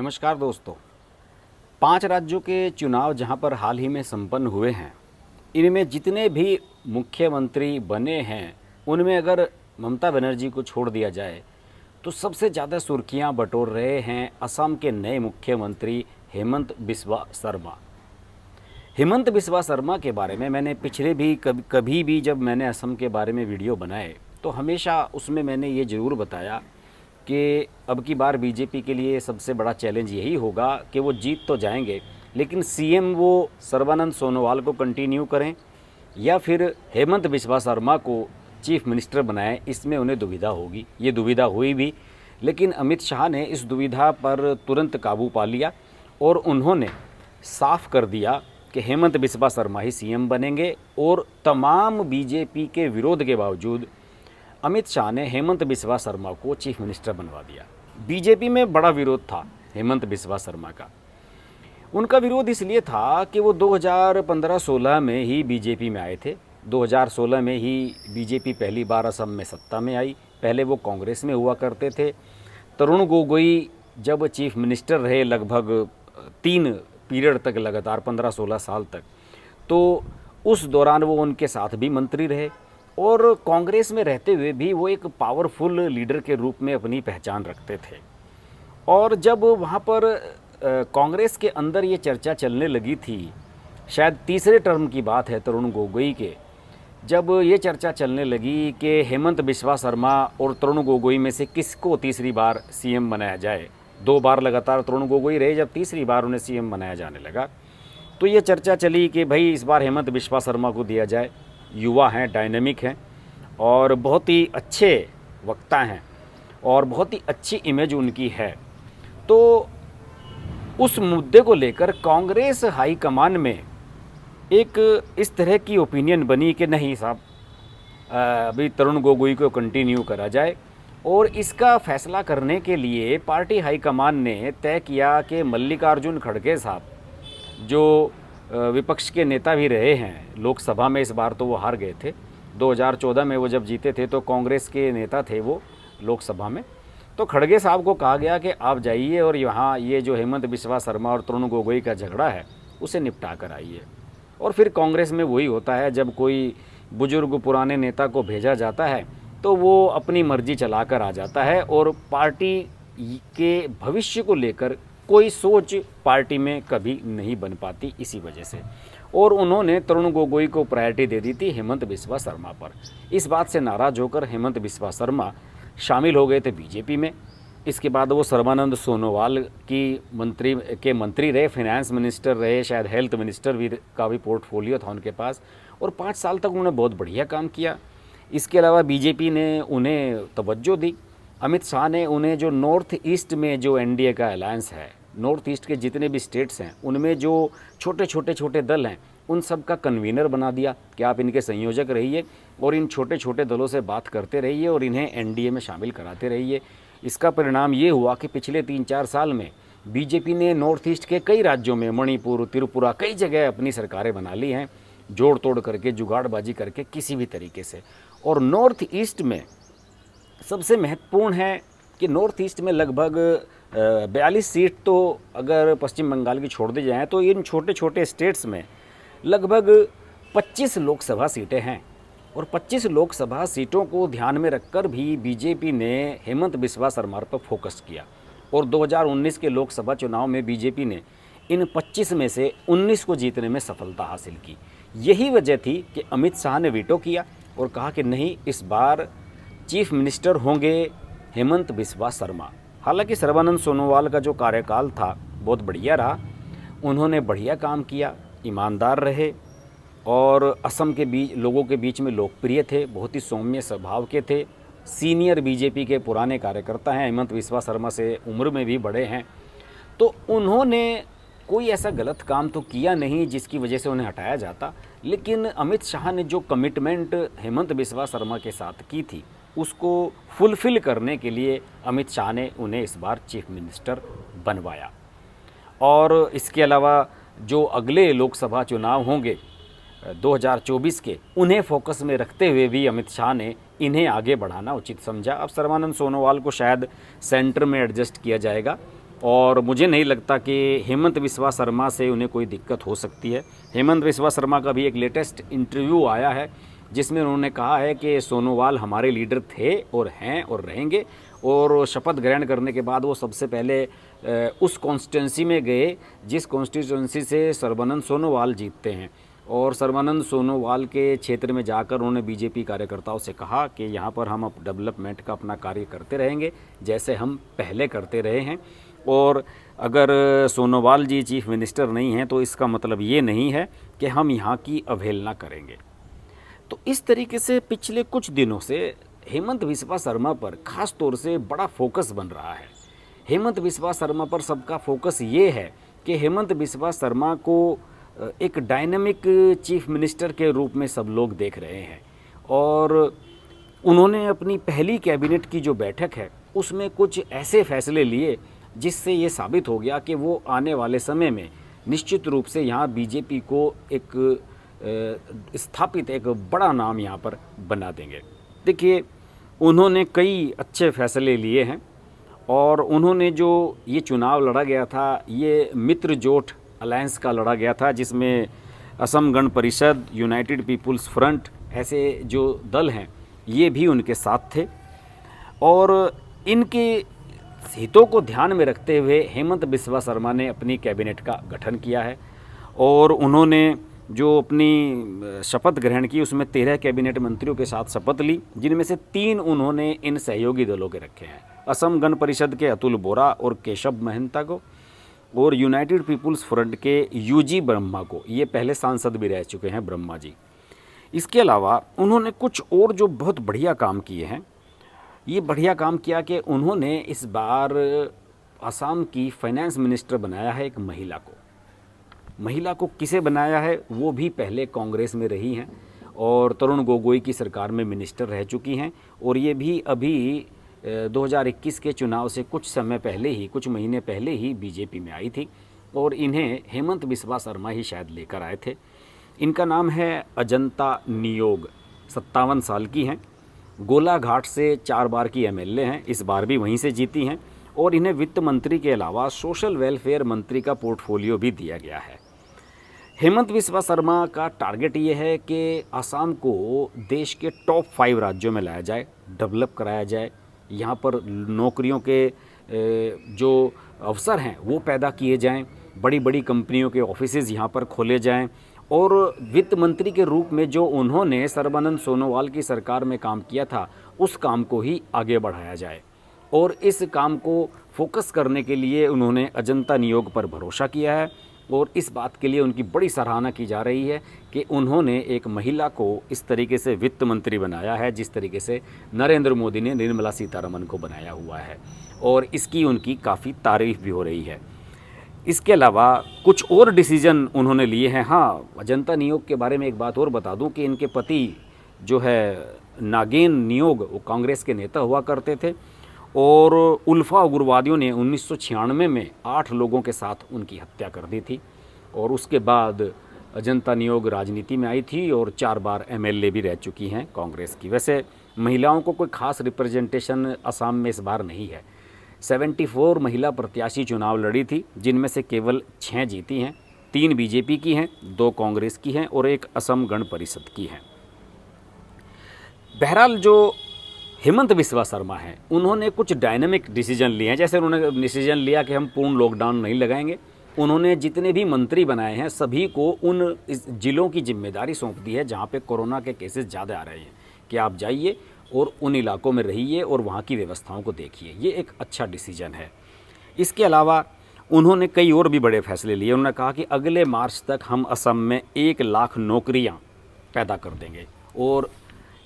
नमस्कार दोस्तों। 5 राज्यों के चुनाव जहां पर हाल ही में संपन्न हुए हैं, इनमें जितने भी मुख्यमंत्री बने हैं, उनमें अगर ममता बनर्जी को छोड़ दिया जाए तो सबसे ज़्यादा सुर्खियां बटोर रहे हैं असम के नए मुख्यमंत्री हेमंत बिस्वा शर्मा। हेमंत बिस्वा शर्मा के बारे में मैंने पिछले भी कभी भी जब मैंने असम के बारे में वीडियो बनाए तो हमेशा उसमें मैंने ये ज़रूर बताया कि अब की बार बीजेपी के लिए सबसे बड़ा चैलेंज यही होगा कि वो जीत तो जाएंगे, लेकिन सीएम वो सर्बानंद सोनोवाल को कंटिन्यू करें या फिर हेमंत बिस्वा शर्मा को चीफ मिनिस्टर बनाएं, इसमें उन्हें दुविधा होगी। ये दुविधा हुई भी, लेकिन अमित शाह ने इस दुविधा पर तुरंत काबू पा लिया और उन्होंने साफ कर दिया कि हेमंत बिस्वा शर्मा ही सीएम बनेंगे। और तमाम बीजेपी के विरोध के बावजूद अमित शाह ने हेमंत बिस्वा शर्मा को चीफ मिनिस्टर बनवा दिया। बीजेपी में बड़ा विरोध था हेमंत बिस्वा शर्मा का। उनका विरोध इसलिए था कि वो 2015-16 में ही बीजेपी में आए थे। 2016 में ही बीजेपी पहली बार असम में सत्ता में आई। पहले वो कांग्रेस में हुआ करते थे। तरुण गोगोई जब चीफ मिनिस्टर रहे लगभग 3 पीरियड तक, लगातार 15-16 साल तक, तो उस दौरान वो उनके साथ भी मंत्री रहे और कांग्रेस में रहते हुए भी वो एक पावरफुल लीडर के रूप में अपनी पहचान रखते थे। और जब वहाँ पर कांग्रेस के अंदर ये चर्चा चलने लगी थी, शायद तीसरे टर्म की बात है तरुण गोगोई के, जब ये चर्चा चलने लगी कि हेमंत बिस्वा शर्मा और तरुण गोगोई में से किसको तीसरी बार सीएम बनाया जाए। 2 बार लगातार तरुण गोगोई रहे, जब तीसरी बार उन्हें सीएम बनाया जाने लगा तो ये चर्चा चली कि भाई इस बार हेमंत बिस्वा शर्मा को दिया जाए। युवा हैं, डायनेमिक हैं और बहुत ही अच्छे वक्ता हैं और बहुत ही अच्छी इमेज उनकी है। तो उस मुद्दे को लेकर कांग्रेस हाईकमान में एक इस तरह की ओपिनियन बनी कि नहीं साहब, अभी तरुण गोगोई को कंटिन्यू करा जाए। और इसका फैसला करने के लिए पार्टी हाईकमान ने तय किया कि मल्लिकार्जुन खड़गे साहब, जो विपक्ष के नेता भी रहे हैं लोकसभा में, इस बार तो वो हार गए थे। 2014 में वो जब जीते थे तो कांग्रेस के नेता थे वो लोकसभा में। तो खड़गे साहब को कहा गया कि आप जाइए और यहाँ ये जो हेमंत बिस्वा शर्मा और तरुण गोगोई का झगड़ा है उसे निपटा कर आइए। और फिर कांग्रेस में वही होता है, जब कोई बुजुर्ग पुराने नेता को भेजा जाता है तो वो अपनी मर्जी चला कर आ जाता है और पार्टी के भविष्य को लेकर कोई सोच पार्टी में कभी नहीं बन पाती इसी वजह से। और उन्होंने तरुण गोगोई को प्रायोरिटी दे दी थी हेमंत बिस्वा शर्मा पर। इस बात से नाराज़ होकर हेमंत बिस्वा शर्मा शामिल हो गए थे बीजेपी में। इसके बाद वो सर्बानंद सोनोवाल की मंत्री रहे, फाइनेंस मिनिस्टर रहे, शायद हेल्थ मिनिस्टर भी का भी पोर्टफोलियो था उनके पास, और 5 साल तक उन्होंने बहुत बढ़िया काम किया। इसके अलावा बीजेपी ने उन्हें तवज्जो दी। अमित शाह ने उन्हें जो नॉर्थ ईस्ट में जो एनडीए का अलायंस है, नॉर्थ ईस्ट के जितने भी स्टेट्स हैं उनमें जो छोटे दल हैं उन सब का कन्वीनर बना दिया कि आप इनके संयोजक रहिए और इन छोटे दलों से बात करते रहिए और इन्हें एनडीए में शामिल कराते रहिए। इसका परिणाम ये हुआ कि पिछले 3-4 साल में बीजेपी ने नॉर्थ ईस्ट के कई राज्यों में, मणिपुर, त्रिपुरा, कई जगह अपनी सरकारें बना ली हैं, जोड़ तोड़ करके, जुगाड़बाजी करके, किसी भी तरीके से। और नॉर्थ ईस्ट में सबसे महत्वपूर्ण है कि नॉर्थ ईस्ट में लगभग 42 सीट, तो अगर पश्चिम बंगाल की छोड़ दी जाए तो इन छोटे स्टेट्स में लगभग 25 लोकसभा सीटें हैं। और 25 लोकसभा सीटों को ध्यान में रखकर भी बीजेपी ने हेमंत बिस्वा शर्मा पर फोकस किया। और 2019 के लोकसभा चुनाव में बीजेपी ने इन 25 में से 19 को जीतने में सफलता हासिल की। यही वजह थी कि अमित शाह ने वीटो किया और कहा कि नहीं, इस बार चीफ मिनिस्टर होंगे हेमंत बिस्वा शर्मा। हालांकि सर्बानंद सोनोवाल का जो कार्यकाल था बहुत बढ़िया रहा, उन्होंने बढ़िया काम किया, ईमानदार रहे और असम के लोगों के बीच में लोकप्रिय थे, बहुत ही सौम्य स्वभाव के थे। सीनियर बीजेपी के पुराने कार्यकर्ता हैं, हेमंत बिस्वा शर्मा से उम्र में भी बड़े हैं। तो उन्होंने कोई ऐसा गलत काम तो किया नहीं जिसकी वजह से उन्हें हटाया जाता। लेकिन अमित शाह ने जो कमिटमेंट हेमंत बिस्वा शर्मा के साथ की थी उसको फुलफ़िल करने के लिए अमित शाह ने उन्हें इस बार चीफ मिनिस्टर बनवाया। और इसके अलावा जो अगले लोकसभा चुनाव होंगे 2024 के, उन्हें फोकस में रखते हुए भी अमित शाह ने इन्हें आगे बढ़ाना उचित समझा। अब सर्बानंद सोनोवाल को शायद सेंटर में एडजस्ट किया जाएगा और मुझे नहीं लगता कि हेमंत बिस्वा शर्मा से उन्हें कोई दिक्कत हो सकती है। हेमंत बिस्वा शर्मा का भी एक लेटेस्ट इंटरव्यू आया है जिसमें उन्होंने कहा है कि सोनोवाल हमारे लीडर थे और हैं और रहेंगे, और शपथ ग्रहण करने के बाद वो सबसे पहले उस कॉन्स्टिट्यूंसी में गए जिस कॉन्स्टिट्यूंसी से सर्बानंद सोनोवाल जीतते हैं, और सर्बानंद सोनोवाल के क्षेत्र में जाकर उन्होंने बीजेपी कार्यकर्ताओं से कहा कि यहाँ पर हम अब डेवलपमेंट का अपना कार्य करते रहेंगे जैसे हम पहले करते रहे हैं, और अगर सोनोवाल जी चीफ मिनिस्टर नहीं हैं तो इसका मतलब ये नहीं है कि हम यहाँ की अवहेलना करेंगे। तो इस तरीके से पिछले कुछ दिनों से हेमंत बिस्वा शर्मा पर ख़ास तौर से बड़ा फोकस बन रहा है। हेमंत बिस्वा शर्मा पर सबका फोकस ये है कि हेमंत बिस्वा शर्मा को एक डायनामिक चीफ मिनिस्टर के रूप में सब लोग देख रहे हैं, और उन्होंने अपनी पहली कैबिनेट की जो बैठक है उसमें कुछ ऐसे फैसले लिए जिससे ये साबित हो गया कि वो आने वाले समय में निश्चित रूप से यहाँ बीजेपी को एक स्थापित एक बड़ा नाम यहाँ पर बना देंगे। देखिए, उन्होंने कई अच्छे फैसले लिए हैं, और उन्होंने जो ये चुनाव लड़ा गया था ये मित्रजोट अलायंस का लड़ा गया था जिसमें Assam Gana Parishad, United people's front ऐसे जो दल हैं ये भी उनके साथ थे, और इनके हितों को ध्यान में रखते हुए हेमंत बिस्वा शर्मा ने अपनी कैबिनेट का गठन किया है, और उन्होंने जो अपनी शपथ ग्रहण की उसमें 13 कैबिनेट मंत्रियों के साथ शपथ ली, जिनमें से 3 उन्होंने इन सहयोगी दलों के रखे हैं, असम गण परिषद के अतुल बोरा और केशव महंता को, और यूनाइटेड पीपुल्स फ्रंट के यूजी ब्रह्मा को। ये पहले सांसद भी रह चुके हैं ब्रह्मा जी। इसके अलावा उन्होंने कुछ और जो बहुत बढ़िया काम किए हैं, ये बढ़िया काम किया कि उन्होंने इस बार असम की फाइनेंस मिनिस्टर बनाया है एक महिला को। महिला को किसे बनाया है, वो भी पहले कांग्रेस में रही हैं और तरुण गोगोई की सरकार में मिनिस्टर रह चुकी हैं, और ये भी अभी 2021 के चुनाव से कुछ समय पहले ही, कुछ महीने पहले ही बीजेपी में आई थी, और इन्हें हेमंत बिस्वा शर्मा ही शायद लेकर आए थे। इनका नाम है अजंता नियोग, 57 साल की हैं, गोलाघाट से 4 बार की एमएलए हैं, इस बार भी वहीं से जीती हैं, और इन्हें वित्त मंत्री के अलावा सोशल वेलफेयर मंत्री का पोर्टफोलियो भी दिया गया है। हेमंत बिस्वा शर्मा का टारगेट ये है कि असम को देश के टॉप 5 राज्यों में लाया जाए, डेवलप कराया जाए, यहाँ पर नौकरियों के जो अवसर हैं वो पैदा किए जाएं, बड़ी बड़ी कंपनियों के ऑफिसेज यहाँ पर खोले जाएं, और वित्त मंत्री के रूप में जो उन्होंने सर्बानंद सोनोवाल की सरकार में काम किया था उस काम को ही आगे बढ़ाया जाए। और इस काम को फोकस करने के लिए उन्होंने अजंता नियोग पर भरोसा किया है, और इस बात के लिए उनकी बड़ी सराहना की जा रही है कि उन्होंने एक महिला को इस तरीके से वित्त मंत्री बनाया है जिस तरीके से नरेंद्र मोदी ने निर्मला सीतारमण को बनाया हुआ है, और इसकी उनकी काफ़ी तारीफ भी हो रही है। इसके अलावा कुछ और डिसीजन उन्होंने लिए हैं। हाँ, अजंता नियोग के बारे में एक बात और बता दूं कि इनके पति जो है नागेन नियोग, वो कांग्रेस के नेता हुआ करते थे, और उल्फा उग्रवादियों ने 1996 में 8 लोगों के साथ उनकी हत्या कर दी थी, और उसके बाद अजंता नियोग राजनीति में आई थी और 4 बार एमएलए भी रह चुकी हैं कांग्रेस की। वैसे महिलाओं को कोई खास रिप्रेजेंटेशन असम में इस बार नहीं है। 74 महिला प्रत्याशी चुनाव लड़ी थी, जिनमें से केवल 6 जीती हैं, 3 बीजेपी की हैं, 2 कांग्रेस की हैं और 1 असम गण परिषद की हैं। बहरहाल जो हेमंत बिस्वा शर्मा हैं उन्होंने कुछ डायनामिक डिसीजन लिए हैं। जैसे उन्होंने डिसीजन लिया कि हम पूर्ण लॉकडाउन नहीं लगाएंगे, उन्होंने जितने भी मंत्री बनाए हैं सभी को उन जिलों की जिम्मेदारी सौंप दी है जहाँ पे कोरोना के केसेस ज़्यादा आ रहे हैं कि आप जाइए और उन इलाकों में रहिए और वहाँ की व्यवस्थाओं को देखिए। ये एक अच्छा डिसीजन है। इसके अलावा उन्होंने कई और भी बड़े फैसले लिए। उन्होंने कहा कि अगले मार्च तक हम असम में 1 लाख नौकरियाँ पैदा कर देंगे, और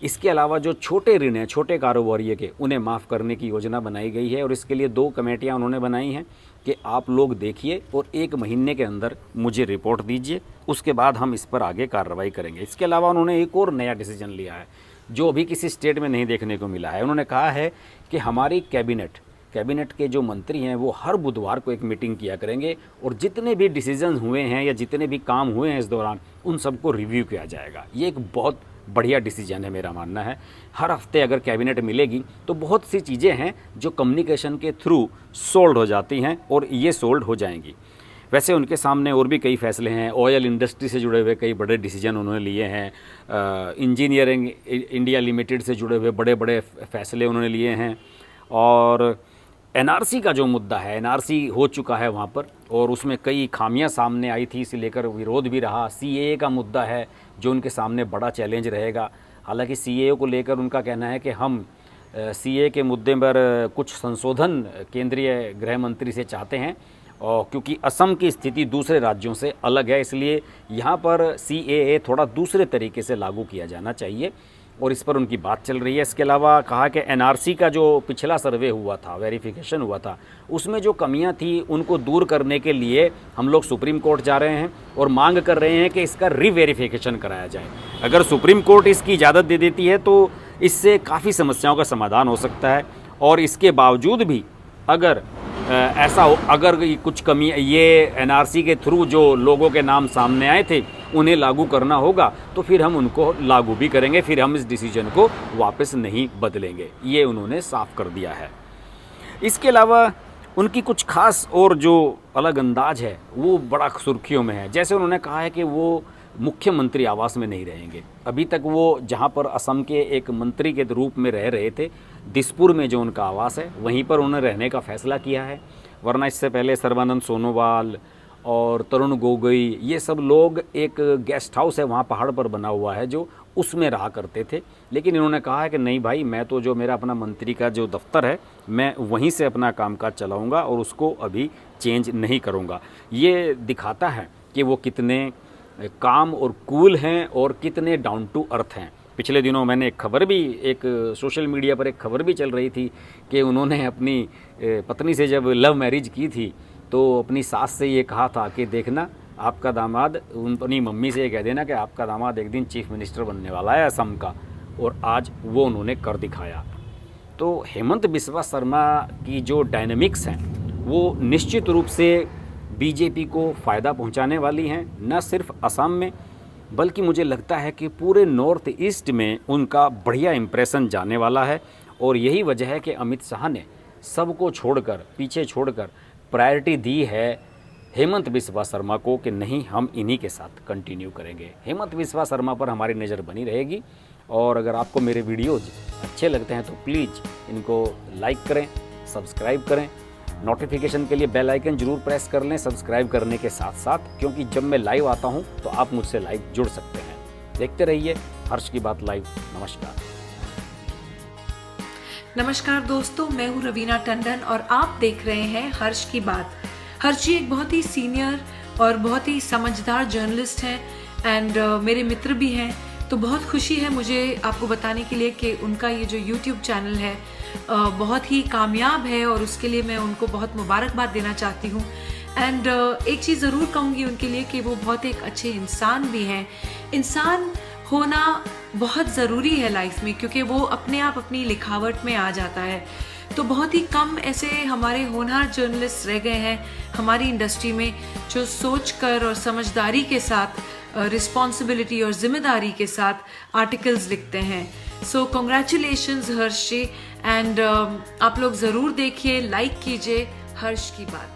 इसके अलावा जो छोटे ऋण हैं, छोटे कारोबारियों के, उन्हें माफ़ करने की योजना बनाई गई है, और इसके लिए 2 कमेटियाँ उन्होंने बनाई हैं कि आप लोग देखिए और 1 महीने के अंदर मुझे रिपोर्ट दीजिए, उसके बाद हम इस पर आगे कार्रवाई करेंगे। इसके अलावा उन्होंने एक और नया डिसीजन लिया है जो अभी किसी स्टेट में नहीं देखने को मिला है। उन्होंने कहा है कि हमारी कैबिनेट के जो मंत्री हैं वो हर बुधवार को एक मीटिंग किया करेंगे, और जितने भी डिसीजन हुए हैं या जितने भी काम हुए हैं इस दौरान उन सबको रिव्यू किया जाएगा। ये एक बहुत बढ़िया डिसीजन है मेरा मानना है। हर हफ्ते अगर कैबिनेट मिलेगी तो बहुत सी चीज़ें हैं जो कम्युनिकेशन के थ्रू सोल्व हो जाती हैं और ये सोल्व हो जाएंगी। वैसे उनके सामने और भी कई फैसले हैं, ऑयल इंडस्ट्री से जुड़े हुए कई बड़े डिसीजन उन्होंने लिए हैं, इंजीनियरिंग इंडिया लिमिटेड से जुड़े हुए बड़े बड़े फैसले उन्होंने लिए हैं, और एनआरसी का जो मुद्दा है, एनआरसी हो चुका है वहाँ पर और उसमें कई खामियां सामने आई थी, इसे लेकर विरोध भी रहा। सीएए का मुद्दा है जो उनके सामने बड़ा चैलेंज रहेगा। हालांकि सीएए को लेकर उनका कहना है कि हम सीएए के मुद्दे पर कुछ संशोधन केंद्रीय गृह मंत्री से चाहते हैं, और क्योंकि असम की स्थिति दूसरे राज्यों से अलग है, इसलिए यहाँ पर सीएए थोड़ा दूसरे तरीके से लागू किया जाना चाहिए और इस पर उनकी बात चल रही है। इसके अलावा कहा कि एनआरसी का जो पिछला सर्वे हुआ था, वेरिफिकेशन हुआ था, उसमें जो कमियां थी उनको दूर करने के लिए हम लोग सुप्रीम कोर्ट जा रहे हैं और मांग कर रहे हैं कि इसका रीवेरिफिकेशन कराया जाए। अगर सुप्रीम कोर्ट इसकी इजाज़त दे देती है तो इससे काफ़ी समस्याओं का समाधान हो सकता है, और इसके बावजूद भी अगर ऐसा हो, अगर कुछ कमी ये एनआरसी के थ्रू जो लोगों के नाम सामने आए थे उन्हें लागू करना होगा तो फिर हम उनको लागू भी करेंगे, फिर हम इस डिसीजन को वापस नहीं बदलेंगे, ये उन्होंने साफ कर दिया है। इसके अलावा उनकी कुछ खास और जो अलग अंदाज है वो बड़ा सुर्खियों में है। जैसे उन्होंने कहा है कि वो मुख्यमंत्री आवास में नहीं रहेंगे। अभी तक वो जहाँ पर असम के एक मंत्री के रूप में रह रहे थे, दिसपुर में जो उनका आवास है वहीं पर उन्होंने रहने का फैसला किया है, वरना इससे पहले सर्बानंद सोनोवाल और तरुण गोगोई ये सब लोग, एक गेस्ट हाउस है वहाँ पहाड़ पर बना हुआ है जो उसमें रहा करते थे। लेकिन इन्होंने कहा है कि नहीं भाई, मैं तो जो मेरा अपना मंत्री का जो दफ्तर है मैं वहीं से अपना कामकाज चलाऊँगा और उसको अभी चेंज नहीं करूँगा। ये दिखाता है कि वो कितने काम और कूल हैं और कितने डाउन टू अर्थ हैं। पिछले दिनों मैंने एक खबर भी, एक सोशल मीडिया पर एक खबर भी चल रही थी कि उन्होंने अपनी पत्नी से जब लव मैरिज की थी तो अपनी सास से ये कहा था कि देखना आपका दामाद, अपनी मम्मी से ये कह देना कि आपका दामाद एक दिन चीफ मिनिस्टर बनने वाला है असम का, और आज वो उन्होंने कर दिखाया। तो हेमंत बिस्वा शर्मा की जो डायनेमिक्स हैं वो निश्चित रूप से बीजेपी को फ़ायदा पहुंचाने वाली हैं, न सिर्फ असम में बल्कि मुझे लगता है कि पूरे नॉर्थ ईस्ट में उनका बढ़िया इम्प्रेशन जाने वाला है। और यही वजह है कि अमित शाह ने सबको छोड़कर, पीछे छोड़कर प्रायोरिटी दी है हेमंत बिस्वा शर्मा को कि नहीं, हम इन्हीं के साथ कंटिन्यू करेंगे। हेमंत बिस्वा शर्मा पर हमारी नज़र बनी रहेगी। और अगर आपको मेरे वीडियोज़ अच्छे लगते हैं तो प्लीज़ इनको लाइक करें, सब्सक्राइब करें, नोटिफिकेशन के लिए बेल आइकन जरूर प्रेस कर लें सब्सक्राइब करने के साथ साथ, क्योंकि जब मैं लाइव आता हूं तो आप मुझसे लाइव जुड़ सकते हैं। देखते रहिए हर्ष की बात लाइव। नमस्कार। नमस्कार दोस्तों, मैं हूं रवीना टंडन और आप देख रहे हैं हर्ष की बात। हर्ष जी एक बहुत ही सीनियर और बहुत ही समझदार जर्नलिस्ट हैं एंड मेरे मित्र भी हैं। तो बहुत खुशी है मुझे आपको बताने के लिए कि उनका ये जो YouTube चैनल है बहुत ही कामयाब है और उसके लिए मैं उनको बहुत मुबारकबाद देना चाहती हूँ। एंड एक चीज़ ज़रूर कहूँगी उनके लिए कि वो बहुत एक अच्छे इंसान भी हैं। इंसान होना बहुत ज़रूरी है लाइफ में, क्योंकि वो अपने आप अपनी लिखावट में आ जाता है। तो बहुत ही कम ऐसे हमारे होनहार जर्नलिस्ट रह गए हैं हमारी इंडस्ट्री में जो सोचकर और समझदारी के साथ, रिस्पॉन्सिबिलिटी और जिम्मेदारी के साथ आर्टिकल्स लिखते हैं। सो कॉन्ग्रेचुलेशंस हर्ष जी, एंड आप लोग ज़रूर देखिए, लाइक कीजिए हर्ष की बात।